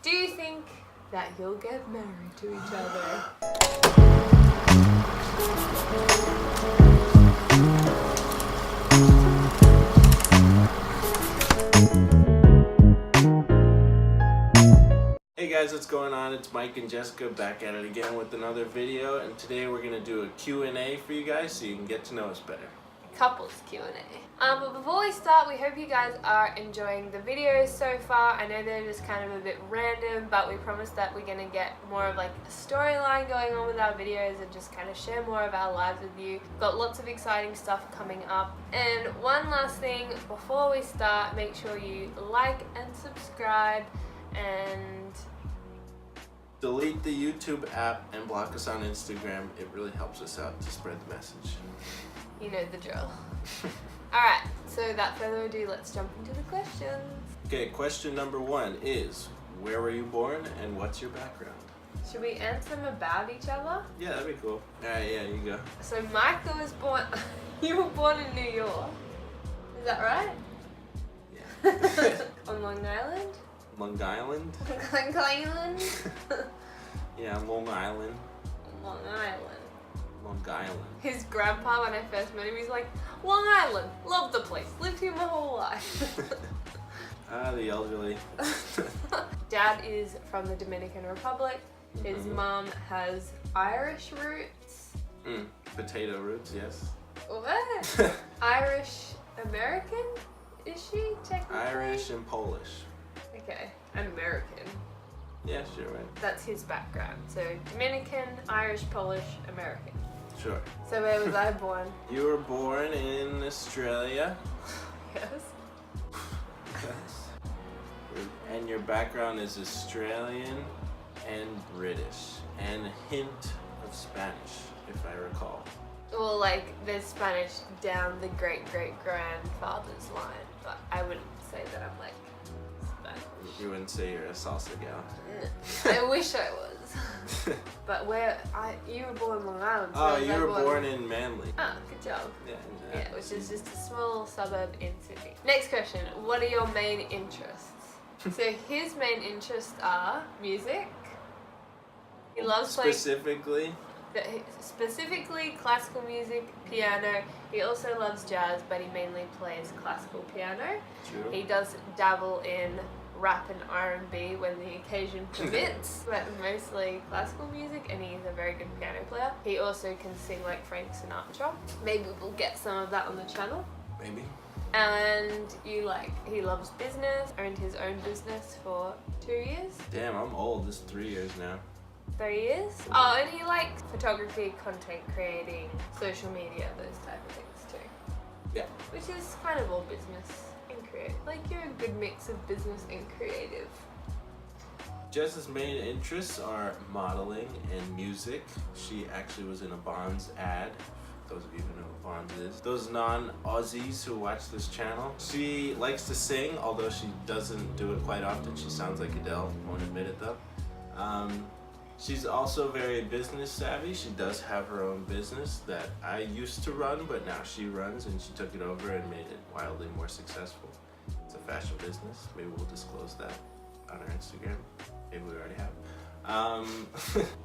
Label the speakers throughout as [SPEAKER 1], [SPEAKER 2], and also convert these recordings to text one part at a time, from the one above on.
[SPEAKER 1] Do you think that you'll get married to each other?
[SPEAKER 2] Hey guys, what's going on? It's Mike and Jessica back at it again with another video, and today we're going to do a Q&A for you guys so you can get to know us better.
[SPEAKER 1] Couples Q&A. But before we start, we hope you guys are enjoying the videos so far. I know they're just kind of a bit random, but we promise that we're going to get more of like a storyline going on with our videos and just kind of share more of our lives with you. We've got lots of exciting stuff coming up. And one last thing before we start, make sure you like and subscribe and
[SPEAKER 2] delete the YouTube app and block us on Instagram. It really helps us out to spread the message.
[SPEAKER 1] You know the drill. Alright, so without further ado, let's jump into the questions.
[SPEAKER 2] Okay, question number 1 is, where were you born and what's your background?
[SPEAKER 1] Should we answer them about each other?
[SPEAKER 2] Yeah, that'd be cool. Alright, yeah, you go.
[SPEAKER 1] So Michael was born, you were born in New York. Is that right?
[SPEAKER 2] Yeah.
[SPEAKER 1] On Long Island?
[SPEAKER 2] Long Island?
[SPEAKER 1] Long Island?
[SPEAKER 2] Yeah, Long Island.
[SPEAKER 1] Long Island.
[SPEAKER 2] Long Island.
[SPEAKER 1] His grandpa, when I first met him, he's like, Long Island, love the place, lived here my whole life.
[SPEAKER 2] The elderly.
[SPEAKER 1] Dad is from the Dominican Republic. His mom has Irish roots.
[SPEAKER 2] Potato roots, yes.
[SPEAKER 1] What? Irish American? Is she technically?
[SPEAKER 2] Irish and Polish.
[SPEAKER 1] Okay, and American.
[SPEAKER 2] Yeah, sure, right.
[SPEAKER 1] That's his background. So Dominican, Irish, Polish, American.
[SPEAKER 2] Sure.
[SPEAKER 1] So where was I born?
[SPEAKER 2] You were born in Australia.
[SPEAKER 1] Yes.
[SPEAKER 2] And your background is Australian and British. And a hint of Spanish, if I recall.
[SPEAKER 1] Well, like, there's Spanish down the great-great-grandfather's line, but I wouldn't say that I'm, like, Spanish.
[SPEAKER 2] You wouldn't say you're a salsa gal.
[SPEAKER 1] I wish I was. But you were born in Long Island. So
[SPEAKER 2] Oh, you were born in Manly.
[SPEAKER 1] Oh, good job.
[SPEAKER 2] Yeah,
[SPEAKER 1] Yeah, which is just a small suburb in Sydney. Next question, what are your main interests? So his main interests are music. He loves playing... Specifically classical music, piano. He also loves jazz, but he mainly plays classical piano.
[SPEAKER 2] True.
[SPEAKER 1] He does dabble in rap and R&B when the occasion permits, but mostly classical music, and he's a very good piano player. He also can sing like Frank Sinatra. Maybe we'll get some of that on the channel.
[SPEAKER 2] Maybe.
[SPEAKER 1] And he loves business, owned his own business for 2 years.
[SPEAKER 2] Damn, I'm old. This is 3 years now.
[SPEAKER 1] 3 years? Oh, and he likes photography, content creating, social media, those type of things too.
[SPEAKER 2] Yeah.
[SPEAKER 1] Which is kind of all business and creative. Like, you're a good mix of business and creative.
[SPEAKER 2] Jess's main interests are modeling and music. She actually was in a Bonds ad. Those of you who know what Bonds is. Those non-Aussies who watch this channel. She likes to sing, although she doesn't do it quite often. She sounds like Adele, won't admit it though. She's also very business savvy. She does have her own business that I used to run, but now she runs, and she took it over and made it wildly more successful. It's a fashion business. Maybe we'll disclose that on our Instagram. Maybe we already have.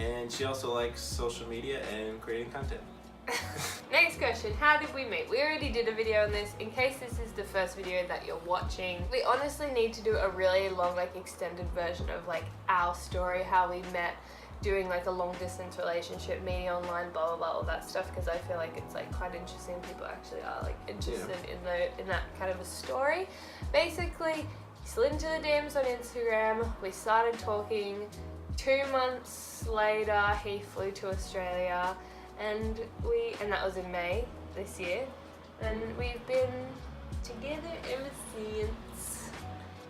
[SPEAKER 2] And she also likes social media and creating content.
[SPEAKER 1] Next question, how did we meet? We already did a video on this. In case this is the first video that you're watching, we honestly need to do a really long, like, extended version of like our story, how we met, doing like a long distance relationship, meeting online, blah blah blah, all that stuff, because I feel like it's like quite interesting. People actually are like interested in that kind of a story. Basically, he slid into the DMs on Instagram. We started talking. 2 months later, he flew to Australia. And that was in May this year, and we've been together ever since.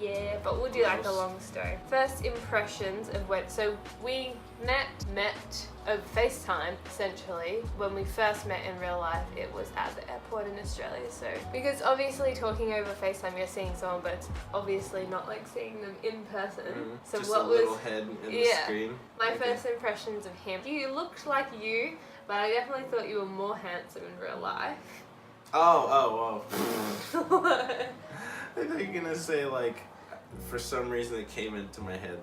[SPEAKER 1] Yeah, but we'll do like a long story. First impressions of so we met over FaceTime essentially. When we first met in real life, it was at the airport in Australia. So because obviously talking over FaceTime, you're seeing someone, but it's obviously not like seeing them in person. So
[SPEAKER 2] just
[SPEAKER 1] what
[SPEAKER 2] a
[SPEAKER 1] was
[SPEAKER 2] little head in the screen.
[SPEAKER 1] My first impressions of him. You looked like you, but I definitely thought you were more handsome in real life.
[SPEAKER 2] Oh. I thought you were gonna say, like, for some reason it came into my head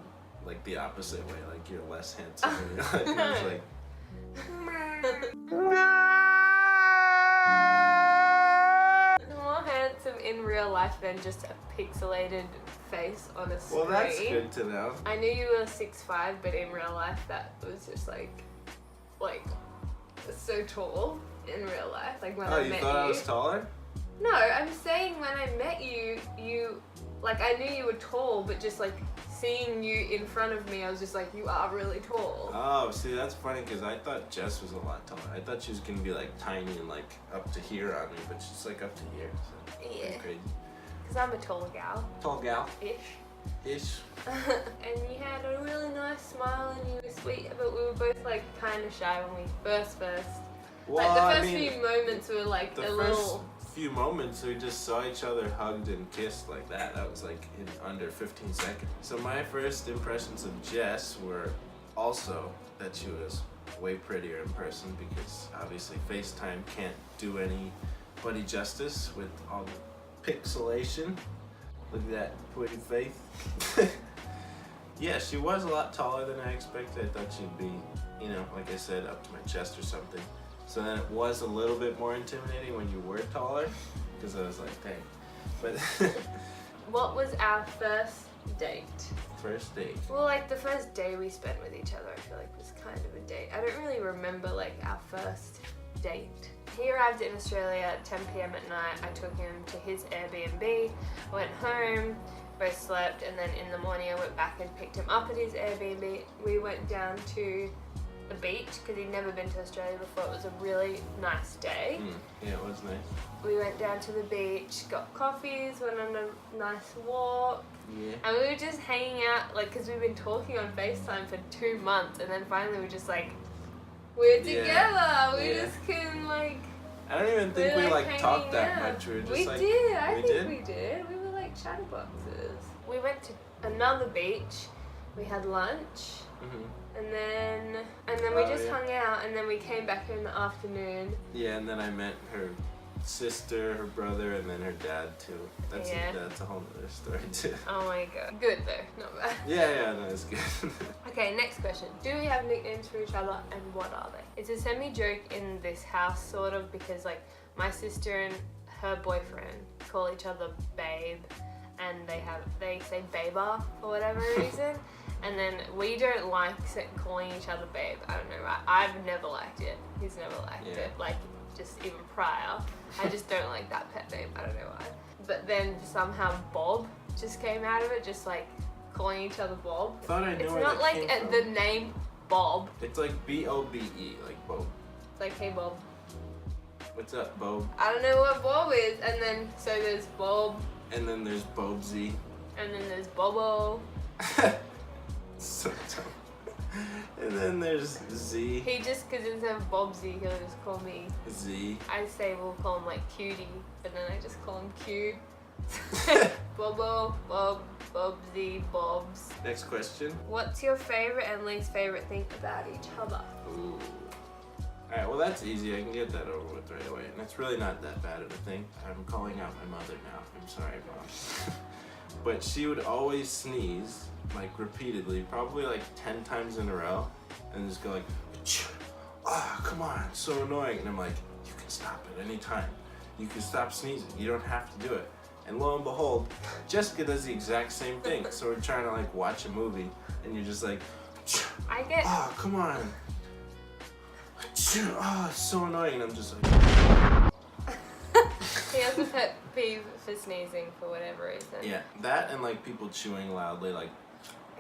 [SPEAKER 2] like the opposite way, like you're less handsome. And I was like,
[SPEAKER 1] more handsome in real life than just a pixelated face on a screen.
[SPEAKER 2] well, that's good to know.
[SPEAKER 1] I knew you were 6'5", but in real life that was just like so tall in real life. Like when I met you.
[SPEAKER 2] Oh, you thought I was taller?
[SPEAKER 1] No, I'm saying when I met you, like I knew you were tall, but just like seeing you in front of me, I was just like, you are really tall.
[SPEAKER 2] Oh, see, that's funny because I thought Jess was a lot taller. I thought she was gonna be like tiny and like up to here on me, but she's like up to here. So
[SPEAKER 1] Yeah.
[SPEAKER 2] crazy.
[SPEAKER 1] Because I'm a tall gal.
[SPEAKER 2] Tall gal.
[SPEAKER 1] Ish. And you had a really nice smile and you were sweet, but we were both like kind of shy when we first.
[SPEAKER 2] Well,
[SPEAKER 1] like the first few moments were like
[SPEAKER 2] the
[SPEAKER 1] a
[SPEAKER 2] first
[SPEAKER 1] little.
[SPEAKER 2] few moments we just saw each other hugged and kissed like that. That was like in under 15 seconds. So my first impressions of Jess were also that she was way prettier in person because obviously FaceTime can't do anybody justice with all the pixelation. Look at that pretty face. Yeah, she was a lot taller than I expected. I thought she'd be, you know, like I said, up to my chest or something. So then it was a little bit more intimidating when you were taller, because I was like, dang. But
[SPEAKER 1] What was our first date?
[SPEAKER 2] first date.
[SPEAKER 1] Well, like the first day we spent with each other, I feel like was kind of a date. I don't really remember like our first date. He arrived in Australia at 10 p.m. at night. I took him to his Airbnb, went home, both slept, and then in the morning I went back and picked him up at his Airbnb. We went down to the beach because he'd never been to Australia before. It was a really nice day.
[SPEAKER 2] Yeah, it was nice.
[SPEAKER 1] We went down to the beach, got coffees, went on a nice walk,
[SPEAKER 2] Yeah.
[SPEAKER 1] and we were just hanging out, like, because we've been talking on FaceTime for 2 months, and then finally we're just like, we're together. We just can like.
[SPEAKER 2] I don't even think we like talked that
[SPEAKER 1] hanging out.
[SPEAKER 2] much. We were just
[SPEAKER 1] We
[SPEAKER 2] like.
[SPEAKER 1] did. I
[SPEAKER 2] we
[SPEAKER 1] think
[SPEAKER 2] did?
[SPEAKER 1] we did. We were like chatterboxes. We went to another beach. We had lunch.
[SPEAKER 2] Mm-hmm.
[SPEAKER 1] And then we just hung out, and then we came back in the afternoon.
[SPEAKER 2] Yeah, and then I met her sister, her brother, and then her dad too. That's a whole other story too.
[SPEAKER 1] Oh my god. Good though, not bad.
[SPEAKER 2] Yeah, no, it's good.
[SPEAKER 1] Okay, next question. Do we have nicknames for each other, and what are they? It's a semi-joke in this house, sort of, because like my sister and her boyfriend call each other babe, and they say baber for whatever reason. And then we don't like calling each other babe. I don't know, right? I've never liked it. He's never liked it. Like, just even prior. I just don't like that pet name. I don't know why. But then somehow Bob just came out of it, just like calling each other Bob.
[SPEAKER 2] I thought I knew
[SPEAKER 1] it's
[SPEAKER 2] where
[SPEAKER 1] not
[SPEAKER 2] that
[SPEAKER 1] like
[SPEAKER 2] came from.
[SPEAKER 1] the name Bob.
[SPEAKER 2] It's like B-O-B-E, like Bob.
[SPEAKER 1] It's like, hey Bob.
[SPEAKER 2] What's up, Bob?
[SPEAKER 1] I don't know what Bob is. And then, so there's Bob.
[SPEAKER 2] And then there's Bobsy.
[SPEAKER 1] And then there's Bobo.
[SPEAKER 2] So dumb. And then there's Z.
[SPEAKER 1] He just, because instead of Bobsy, he'll just call me
[SPEAKER 2] Z.
[SPEAKER 1] I say we'll call him like Cutie, but then I just call him Q. Bobo, Bob, Bobsy, Bobs.
[SPEAKER 2] Next question.
[SPEAKER 1] What's your favorite and least favorite thing about each other?
[SPEAKER 2] Ooh. Alright, well that's easy. I can get that over with right away. And it's really not that bad of a thing. I'm calling out my mother now. I'm sorry, Mom. But she would always sneeze, like repeatedly, probably like 10 times in a row, and just go like, ah, come on, it's so annoying. And I'm like, you can stop at any time. You can stop sneezing. You don't have to do it. And lo and behold, Jessica does the exact same thing. So we're trying to like watch a movie, and you're just like,
[SPEAKER 1] I get.
[SPEAKER 2] ah, come on. Ah, it's so annoying. And I'm just like.
[SPEAKER 1] He has a pet peeve for sneezing for whatever reason.
[SPEAKER 2] Yeah, that and like people chewing loudly, like.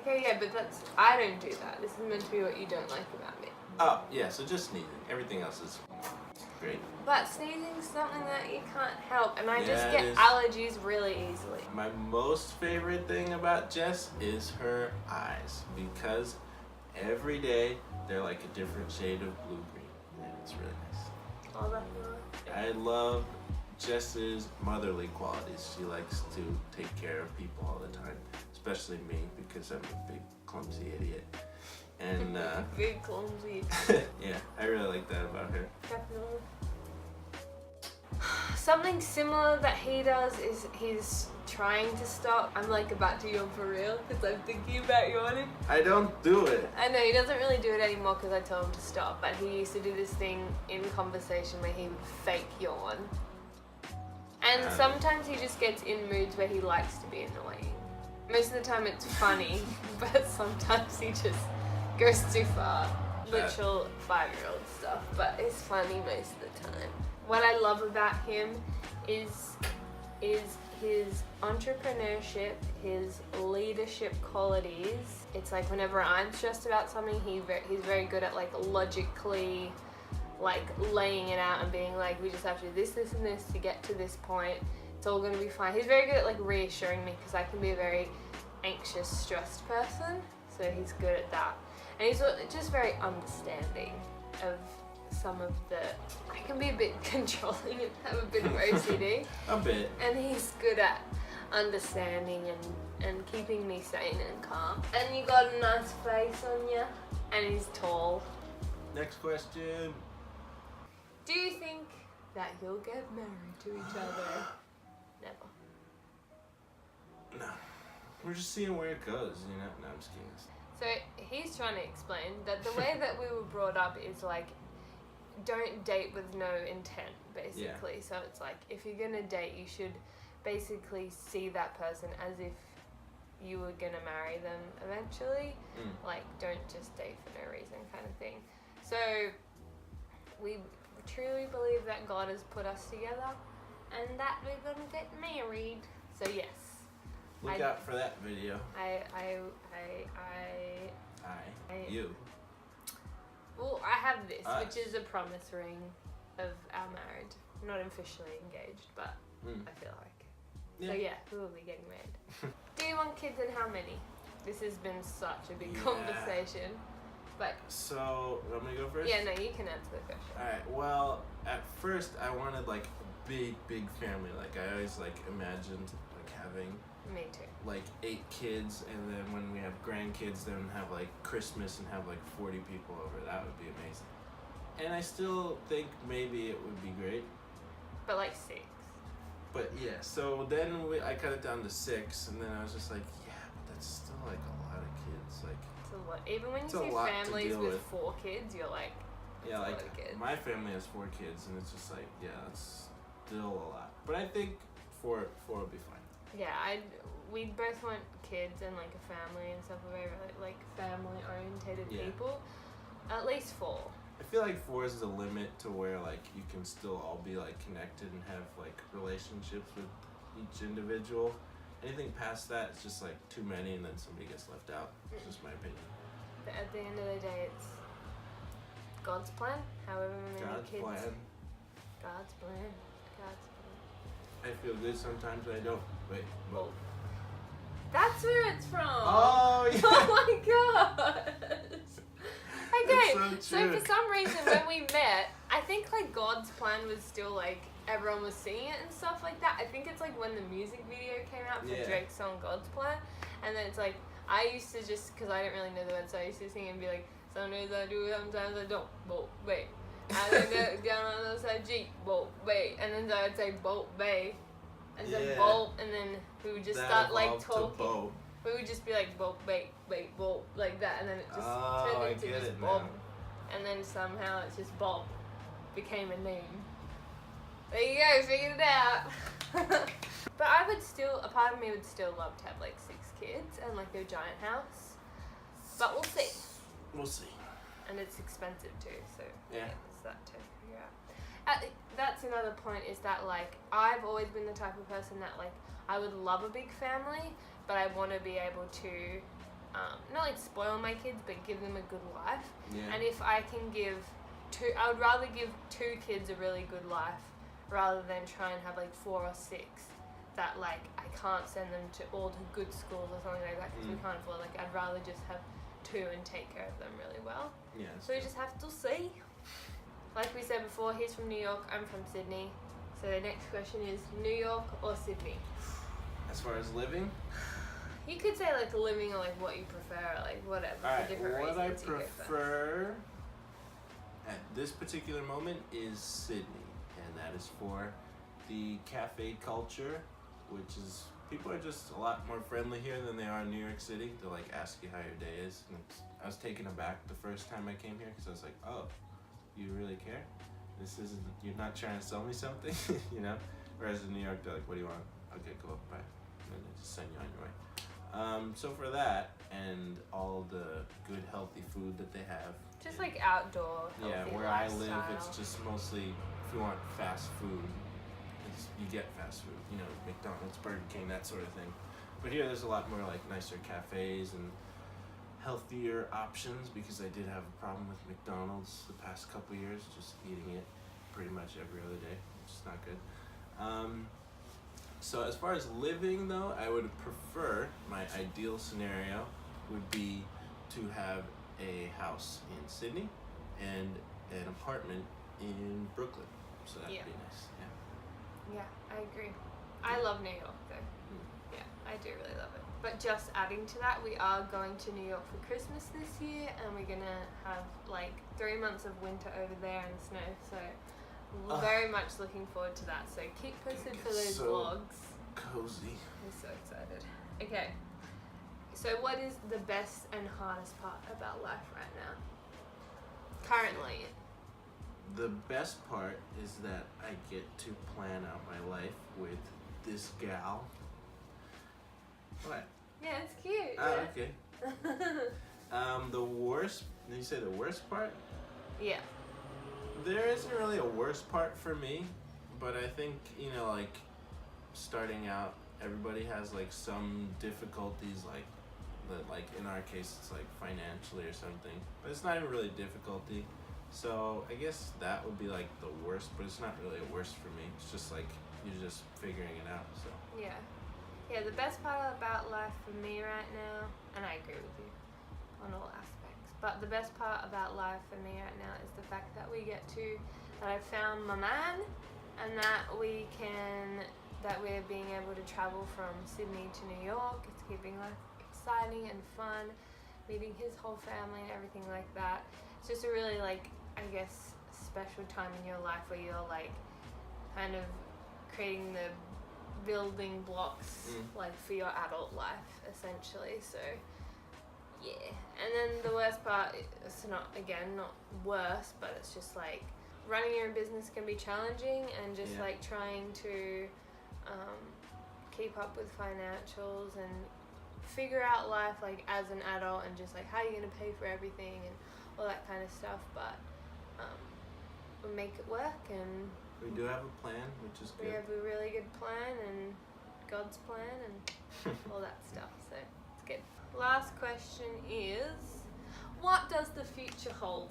[SPEAKER 1] Okay, yeah, but that's. I don't do that. This is meant to be what you don't like about me.
[SPEAKER 2] Oh, yeah, so just sneezing. Everything else is great.
[SPEAKER 1] But sneezing's something that you can't help, and I just
[SPEAKER 2] Yeah,
[SPEAKER 1] get
[SPEAKER 2] it is.
[SPEAKER 1] allergies really easily.
[SPEAKER 2] My most favorite thing about Jess is her eyes, because every day they're like a different shade of blue-green, and it's really nice.
[SPEAKER 1] Oh, that's nice.
[SPEAKER 2] I love Jess's motherly qualities. She likes to take care of people all the time, especially me, because I'm a big clumsy idiot. And
[SPEAKER 1] Big clumsy.
[SPEAKER 2] yeah, I really like that about her.
[SPEAKER 1] Definitely. Something similar that he does is he's trying to stop. I'm like about to yawn for real because I'm thinking about yawning.
[SPEAKER 2] I don't do it.
[SPEAKER 1] I know he doesn't really do it anymore because I told him to stop, but he used to do this thing in conversation where he would fake yawn. And sometimes he just gets in moods where he likes to be annoying. Most of the time it's funny, but sometimes he just goes too far. Literal 5-year-old stuff, but it's funny most of the time. What I love about him is his entrepreneurship, his leadership qualities. It's like whenever I'm stressed about something, he's very good at like logically like laying it out and being like, we just have to do this, this, and this to get to this point. It's all going to be fine. He's very good at like reassuring me because I can be a very anxious, stressed person. So he's good at that. And he's just very understanding of some of the... I can be a bit controlling and have a bit of OCD.
[SPEAKER 2] A bit.
[SPEAKER 1] And he's good at understanding and keeping me sane and calm. And you got a nice face on you. And he's tall.
[SPEAKER 2] Next question.
[SPEAKER 1] Do you think that you'll get married to each other? Never.
[SPEAKER 2] No. We're just seeing where it goes, you know? No, I'm just kidding.
[SPEAKER 1] So he's trying to explain that the way that we were brought up is like, don't date with no intent, basically. Yeah. So it's like, if you're gonna date, you should basically see that person as if you were gonna marry them eventually. Like, don't just date for no reason kind of thing. So we truly believe that God has put us together and that we're gonna get married. So yes.
[SPEAKER 2] Look out for that video. You.
[SPEAKER 1] Well, I have this, which is a promise ring of our marriage. Not officially engaged, but I feel like. Yeah. So yeah, we will be getting married. Do you want kids and how many? This has been such a big conversation. But
[SPEAKER 2] so, you want me to go first?
[SPEAKER 1] Yeah, no, you can answer the question.
[SPEAKER 2] Alright, well, at first I wanted like a big family. Like I always like imagined like having...
[SPEAKER 1] Me too.
[SPEAKER 2] Like 8 kids, and then when we have grandkids, then have like Christmas and have like 40 people over. That would be amazing. And I still think maybe it would be great.
[SPEAKER 1] But like 6.
[SPEAKER 2] But yeah, so then I cut it down to 6, and then I was just like, yeah, but that's still like a lot of kids. Like,
[SPEAKER 1] it's a lot. Even when you see families with 4 kids, you're like,
[SPEAKER 2] yeah, like my family has 4 kids, and it's just like, yeah, that's still a lot. But I think 4 would be fine.
[SPEAKER 1] Yeah, we both want kids and like a family and stuff. We're very like family orientated people. At least 4.
[SPEAKER 2] I feel like 4 is the limit to where like you can still all be like connected and have like relationships with each individual. Anything past that, it's just like too many, and then somebody gets left out. It's just my opinion.
[SPEAKER 1] But at the end of the day, it's God's plan. However many kids.
[SPEAKER 2] God's plan.
[SPEAKER 1] God's plan.
[SPEAKER 2] I feel good sometimes, but I don't. Wait.
[SPEAKER 1] Well, that's where it's from.
[SPEAKER 2] Oh, yeah.
[SPEAKER 1] Oh my god. Okay, so for some reason when we met, I think like God's plan was still like everyone was singing it and stuff like that. I think it's like when the music video came out for Drake's song God's Plan, and then it's like I used to just, because I didn't really know the words, so I used to sing and be like, some days I do, sometimes I don't. Boat bay. I would go down on the side Jeep, boat bay, and then I would say boat bay, and then boat, and then we would just start like talking. We would just be like boat bay, boat, like that, and then it just turned into just Bob, and then somehow it's just Bob became a name. There you go, figured it out. But I would still, a part of me would still love to have like 6 kids and like a giant house, but we'll see.
[SPEAKER 2] We'll see.
[SPEAKER 1] And it's expensive too, so
[SPEAKER 2] yeah.
[SPEAKER 1] It's that to figure out. That's another point, is that like I've always been the type of person that like I would love a big family, but I want to be able to not like spoil my kids, but give them a good life.
[SPEAKER 2] Yeah.
[SPEAKER 1] And if I can give I would rather give 2 kids a really good life rather than try and have like 4 or 6 that like I can't send them to all to good schools or something like that because we can't afford. Like I'd rather just have 2 and take care of them really well.
[SPEAKER 2] Yeah.
[SPEAKER 1] So we just have to see. Like we said before, he's from New York, I'm from Sydney. So the next question is New York or Sydney?
[SPEAKER 2] As far as living?
[SPEAKER 1] You could say like living or like what you prefer, or like whatever.
[SPEAKER 2] Alright,
[SPEAKER 1] for different
[SPEAKER 2] what I
[SPEAKER 1] reasons
[SPEAKER 2] prefer at this particular moment is Sydney. And that is for the cafe culture, which is people are just a lot more friendly here than they are in New York City. They'll like ask you how your day is. And I was taken aback the first time I came here because I was like, oh, you really care? This isn't, you're not trying to sell me something, you know? Whereas in New York, they're like, what do you want? Okay, cool, bye. And then they just send you on your way. So for that and all the good healthy food that they have.
[SPEAKER 1] Just like outdoor healthy
[SPEAKER 2] Yeah, where
[SPEAKER 1] lifestyle.
[SPEAKER 2] I live, it's just mostly, if you want fast food, you get fast food, you know, McDonald's, Burger King, that sort of thing. But here there's a lot more like nicer cafes and healthier options, because I did have a problem with McDonald's the past couple years, just eating it pretty much every other day, which is not good. So as far as living though, I would prefer, my ideal scenario would be to have a house in Sydney and an apartment in Brooklyn. So that'd be nice.
[SPEAKER 1] Yeah, I agree. I love New York though. Yeah, I do really love it. But just adding to that, we are going to New York for Christmas this year, and we're gonna have like 3 months of winter over there and snow. So we're very much looking forward to that. So keep posted for those vlogs.
[SPEAKER 2] Cozy.
[SPEAKER 1] I'm so excited. Okay. So what is the best and hardest part about life right now? Currently.
[SPEAKER 2] The best part is that I get to plan out my life with this gal. What?
[SPEAKER 1] Yeah, it's cute.
[SPEAKER 2] Oh,
[SPEAKER 1] yeah.
[SPEAKER 2] okay. The worst, did you say the worst part?
[SPEAKER 1] Yeah.
[SPEAKER 2] There isn't really a worst part for me, but I think, you know, like, starting out, everybody has, like, some difficulties, like in our case, it's, like, financially or something. But it's not even really difficulty. So, I guess that would be, like, the worst, but it's not really a worst for me. It's just, like, you're just figuring it out, so.
[SPEAKER 1] Yeah. Yeah, the best part about life for me right now, and I agree with you on all aspects, but the best part about life for me right now is the fact that that I found my man, and that we're being able to travel from Sydney to New York. It's keeping life exciting and fun, meeting his whole family and everything like that. It's just a really, like, I guess, special time in your life where you're, like, kind of creating the building blocks like for your adult life essentially. So yeah, and then the worst part, it's not worse, but it's just like running your own business can be challenging, and just like trying to keep up with financials and figure out life like as an adult, and just like how you're gonna pay for everything and all that kind of stuff. But we'll make it work, and
[SPEAKER 2] we do have a plan, which is good.
[SPEAKER 1] We have a really good plan, and God's plan, and all that stuff, so it's good. Last question is, what does the future hold?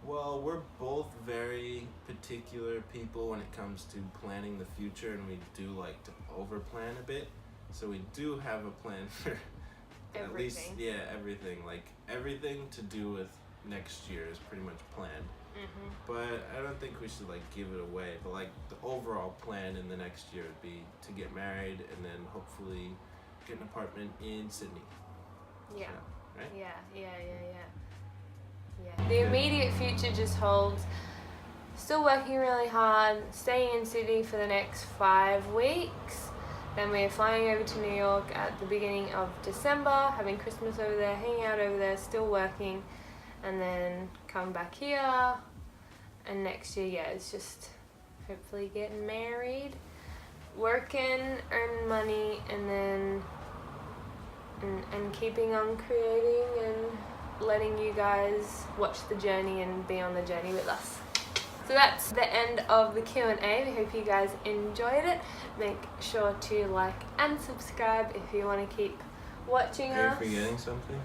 [SPEAKER 2] Well, we're both very particular people when it comes to planning the future, and we do like to over-plan a bit. So we do have a plan for at least, everything. Like, everything to do with next year is pretty much planned. But I don't think we should like give it away. But like the overall plan in the next year would be to get married, and then hopefully get an apartment in Sydney.
[SPEAKER 1] Yeah.
[SPEAKER 2] So, right?
[SPEAKER 1] Yeah. The immediate future just holds still working really hard, staying in Sydney for the next 5 weeks. Then we're flying over to New York at the beginning of December, having Christmas over there, hanging out over there, still working. And then come back here, and next year, it's just hopefully getting married, working, earning money, and then and keeping on creating and letting you guys watch the journey and be on the journey with us. So that's the end of the Q&A. We hope you guys enjoyed it. Make sure to like and subscribe if you want to keep watching us.
[SPEAKER 2] Are you forgetting something?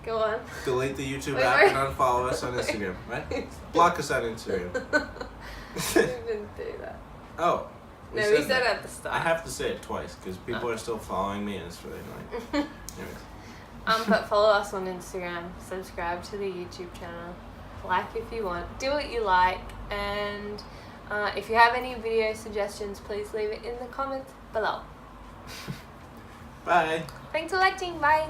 [SPEAKER 1] Go on.
[SPEAKER 2] Delete the YouTube app and unfollow us on Instagram, right? Block us on Instagram.
[SPEAKER 1] We didn't do that.
[SPEAKER 2] Oh.
[SPEAKER 1] We said it at the start.
[SPEAKER 2] I have to say it twice because people are still following me, and it's really annoying. Anyways.
[SPEAKER 1] But follow us on Instagram, subscribe to the YouTube channel, like if you want, do what you like, and if you have any video suggestions, please leave it in the comments below.
[SPEAKER 2] Bye.
[SPEAKER 1] Thanks for watching. Bye.